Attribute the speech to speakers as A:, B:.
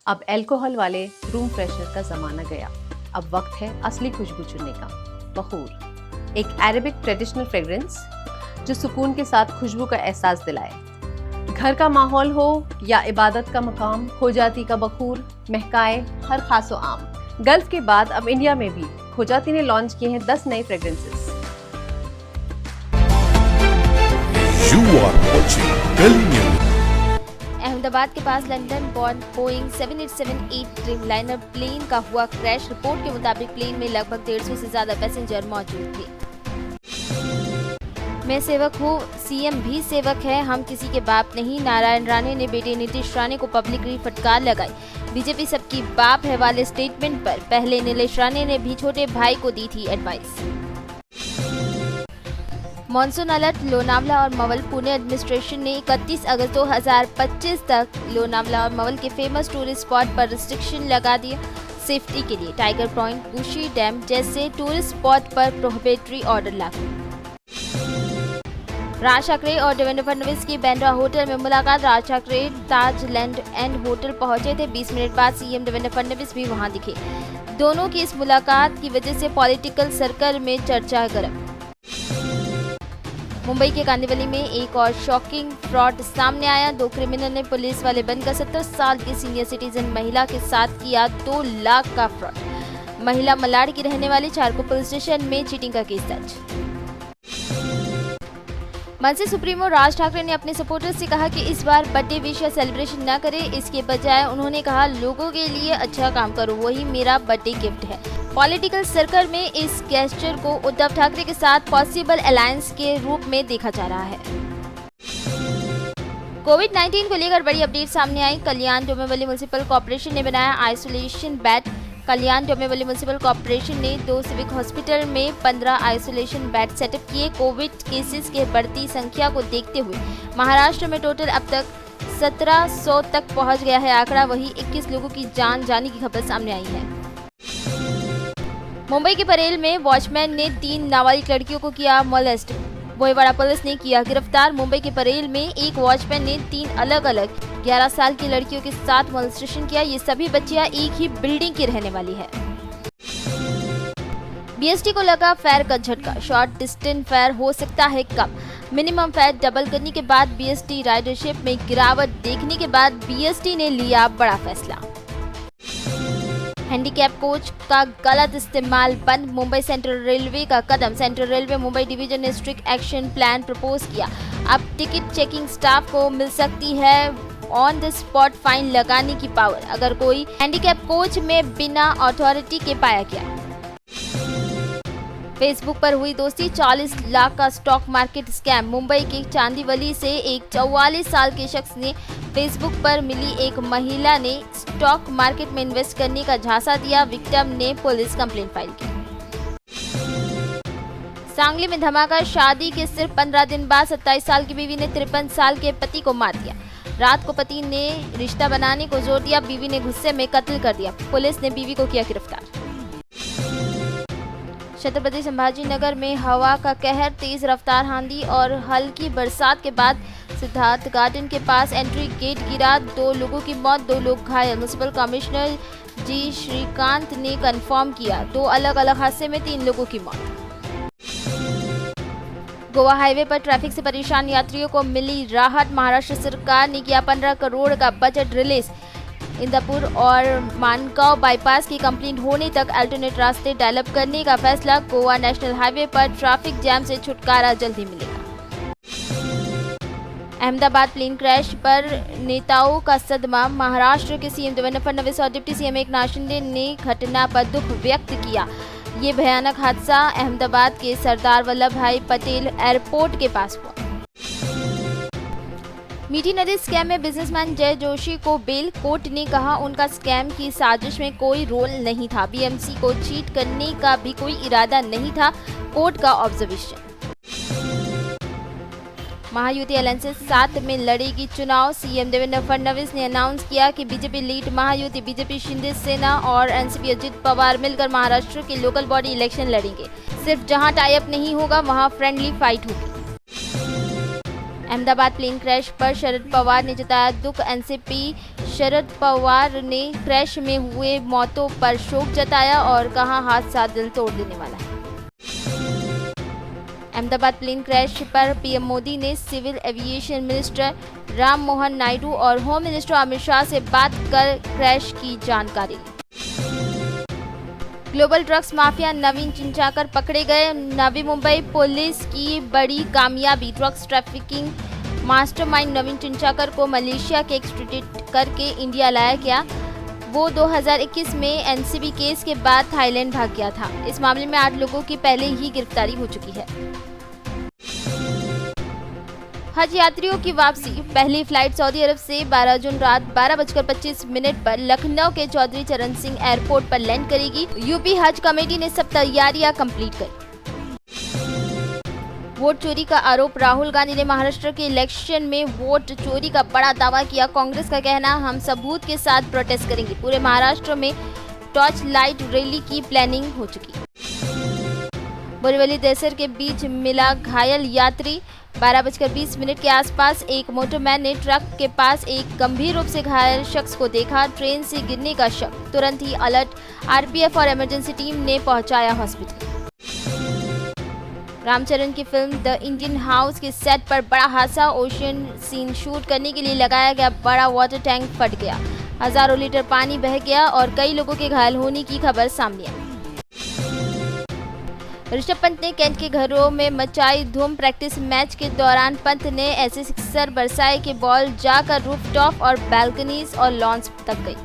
A: अब अल्कोहल वाले room freshener का जमाना गया। अब वक्त है असली खुशबू चुनने का। बखूर, एक अरेबिक ट्रेडिशनल फ्रेग्रेंस जो सुकून के साथ खुशबू का एहसास दिलाए। घर का माहौल हो या इबादत का मकाम, खोजाती का बखूर महकाए हर खासो आम। गल्फ के बाद अब इंडिया में भी खोजाती ने लॉन्च किए हैं 10 नए fragrances.
B: You are watching Delhi News.
C: Ahmedabad के पास London born Boeing 787-8 Dreamliner plane का हुआ क्रैश। रिपोर्ट के मुताबिक प्लेन में लगभग 150 से ज्यादा पैसेंजर मौजूद थे। मैं सेवक हूँ, सीएम भी सेवक है, हम किसी के बाप नहीं। नारायण राणे ने बेटे नीतीश राणे को पब्लिकली फटकार लगाई। बीजेपी सबकी बाप है वाले स्टेटमेंट पर पहले नीतीश राणे ने भी छोटे भाई को दी थी एडवाइस। मॉनसून अलर्ट, लोनावला और मवल। पुणे एडमिनिस्ट्रेशन ने 31 अगस्त 2025 तक लोनावला और मवल के फेमस टूरिस्ट स्पॉट पर रिस्ट्रिक्शन लगा दिया। सेफ्टी के लिए टाइगर पॉइंट, बुशी डैम जैसे टूरिस्ट स्पॉट पर प्रोहिबिटरी ऑर्डर लागू। राज ठाकरे और देवेंद्र फडणवीस की बांद्रा होटल में मुलाकात। राज ठाकरे ताज लैंड एंड होटल पहुंचे थे। 20 मिनट बाद सीएम देवेंद्र फडणवीस भी वहां दिखे। दोनों की इस मुलाकात की वजह से पॉलिटिकल सर्कल में चर्चा गर्म। मुंबई के कांदिवली में एक और शॉकिंग फ्रॉड सामने आया। 2 क्रिमिनल ने पुलिस वाले बनकर 70 साल की सीनियर सिटीजन महिला के साथ किया 2 लाख का फ्रॉड। महिला मलाड की रहने वाली 4 को पुलिस स्टेशन में चीटिंग का केस दर्ज। मनसे सुप्रीमो राज ठाकरे ने अपने सपोर्टर्स से कहा कि इस बार बर्थडे विश या सेलिब्रेशन न करें। इसके बजाय उन्होंने कहा, लोगों के लिए अच्छा काम करो, वही मेरा बर्थडे गिफ्ट है। पॉलिटिकल सर्कल में इस गेस्चर को उद्धव ठाकरे के साथ पॉसिबल अलायंस के रूप में देखा जा रहा है। कोविड-19 को लेकर बड़ी अपडेट सामने आई। कल्याण डोंबिवली म्युनिसिपल कॉर्पोरेशन ने बनाया isolation bed. Kalyan Dombivli municipal corporation ने 2 सिविक हॉस्पिटल में 15 आइसोलेशन बेड सेटअप किए। कोविड केसेस के बढ़ती संख्या को देखते हुए महाराष्ट्र में टोटल अब तक 1700 तक पहुंच गया है आंकड़ा। वहीं 21 लोगों की जान जाने की खबर सामने आई है। मुंबई के परेल में वॉचमैन ने 3 नाबालिग लड़कियों को किया मोलेस्ट। बोईवाड़ा पुलिस ने किया गिरफ्तार। मुंबई के परेल में एक वॉचमैन ने 3 अलग-अलग 11 साल की लड़कियों के साथ मोलेस्टेशन किया। ये सभी बच्चियां एक ही बिल्डिंग की रहने वाली है। बीएसटी को लगा फेयर का झटका। शॉर्ट डिस्टेंस फेयर हो सकता है कम। मिनिमम फेयर डबल करने के बाद बीएसटी राइडरशिप में गिरावट देखने के बाद बीएसटी ने लिया बड़ा फैसला। हैंडीकैप कोच का गलत इस्तेमाल बंद। मुंबई सेंट्रल रेलवे का कदम। सेंट्रल रेलवे मुंबई डिवीजन ने स्ट्रिक्ट एक्शन प्लान प्रपोज किया। अब टिकट चेकिंग स्टाफ को मिल सकती है ऑन द स्पॉट फाइन लगाने की पावर अगर कोई हैंडीकैप कोच में बिना अथॉरिटी के पाया गया। फेसबुक पर हुई दोस्ती, 40 लाख का स्टॉक मार्केट स्कैम। मुंबई के चांदीवली से एक 44 साल के शख्स ने फेसबुक पर मिली एक महिला ने स्टॉक मार्केट में इन्वेस्ट करने का झांसा दिया। विक्टिम ने पुलिस कंप्लेंट फाइल की। सांगली में धमाका, शादी के सिर्फ 15 दिन बाद 27 साल की बीवी ने 53 साल के पति को मार दिया। रात को पति ने रिश्ता बनाने को जोर दिया, बीवी ने गुस्से में कत्ल कर दिया। पुलिस ने बीवी को किया गिरफ्तार। छत्रपति संभाजी नगर में हवा का कहर, तेज रफ्तार आंधी और हल्की बरसात के बाद सिद्धार्थ गार्डन के पास एंट्री गेट गिरा। 2 लोगों की मौत, 2 लोग घायल। म्युनिसिपल कमिश्नर जी श्रीकांत ने कंफर्म किया 2 अलग अलग हादसे में 3 लोगों की मौत। गोवा हाईवे पर ट्रैफिक से परेशान यात्रियों को मिली राहत। महाराष्ट्र सरकार ने किया 15 करोड़ का बजट रिलीज। इंदापुर और मानगांव बाईपास की कंप्लीट होने तक अल्टरनेट रास्ते डेवलप करने का फैसला। गोवा नेशनल हाईवे पर ट्रैफिक जैम से छुटकारा जल्द ही मिलेगा। अहमदाबाद प्लेन क्रैश पर नेताओं का सदमा। महाराष्ट्र के सीएम देवेंद्र फडणवीस और डिप्टी सीएम एकनाथ शिंदे ने घटना पर दुख व्यक्त किया। ये भयानक हादसा अहमदाबाद के सरदार वल्लभ भाई पटेल एयरपोर्ट के पास हुआ। मीठी नदी स्कैम में बिजनेसमैन जय जोशी को बेल। कोर्ट ने कहा उनका स्कैम की साजिश में कोई रोल नहीं था। बीएमसी को चीट करने का भी कोई इरादा नहीं था, कोर्ट का ऑब्जर्वेशन। महायुति अलायंस 7 में लड़ेगी चुनाव। सीएम देवेंद्र फडणवीस ने अनाउंस किया कि BJP lead Mahayuti BJP Shinde सेना और एनसीपी अजित पवार मिलकर महाराष्ट्र के लोकल बॉडी इलेक्शन लड़ेंगे। सिर्फ जहां टाई अप नहीं होगा वहां फ्रेंडली फाइट होगी। अहमदाबाद प्लेन क्रैश पर शरद पवार ने जताया दुख। एनसीपी शरद पवार ने क्रैश में हुए मौतों पर शोक जताया और कहा हादसा दिल तोड़ देने वाला है। अहमदाबाद प्लेन क्रैश पर पीएम मोदी ने civil aviation minister Ram Mohan Naidu और होम मिनिस्टर अमित शाह से बात कर क्रैश की जानकारी ली। ग्लोबल ड्रग्स माफिया नवीन चिंचाकर पकड़े गए। नवी मुंबई पुलिस की बड़ी कामयाबी। ड्रग्स ट्रैफिकिंग मास्टरमाइंड नवीन चिंचाकर को मलेशिया के एक्सट्रेडिट करके इंडिया लाया गया। वो 2021 में एनसीबी केस के बाद थाईलैंड भाग गया था। इस मामले में 8 लोगों की पहले ही गिरफ्तारी हो चुकी है। हज यात्रियों की वापसी। पहली फ्लाइट सऊदी अरब से 12 जून रात 12:25 पर लखनऊ के चौधरी चरण सिंह एयरपोर्ट पर लैंड करेगी। यूपी हज कमेटी ने सब तैयारियां कंप्लीट कर। वोट चोरी का आरोप। राहुल गांधी ने महाराष्ट्र के इलेक्शन में वोट चोरी का बड़ा दावा किया। कांग्रेस का कहना, हम सबूत के साथ प्रोटेस्ट करेंगे। पूरे महाराष्ट्र में टॉर्च लाइट रैली की प्लानिंग हो चुकी। बोरीवली देसर के बीच मिला घायल यात्री। 12:20 के आसपास एक मोटरमैन ने ट्रक के पास एक गंभीर रूप से घायल शख्स को देखा। ट्रेन से गिरने का शक। तुरंत ही अलर्ट आरपीएफ और इमरजेंसी टीम ने पहुंचाया हॉस्पिटल। रामचरण की फिल्म द इंडियन हाउस के सेट पर बड़ा हादसा। ओशन सीन शूट करने के लिए लगाया गया बड़ा वाटर टैंक फट गया। हजारों लीटर पानी बह गया और कई लोगों के घायल होने की खबर सामने आई। ऋषभ पंत ने कैंट के घरों में मचाई धूम। प्रैक्टिस मैच के दौरान पंत ने ऐसे सिक्सर बरसाए कि बॉल जाकर रूफटॉप और बैल्कनीज और लॉन्स तक गई।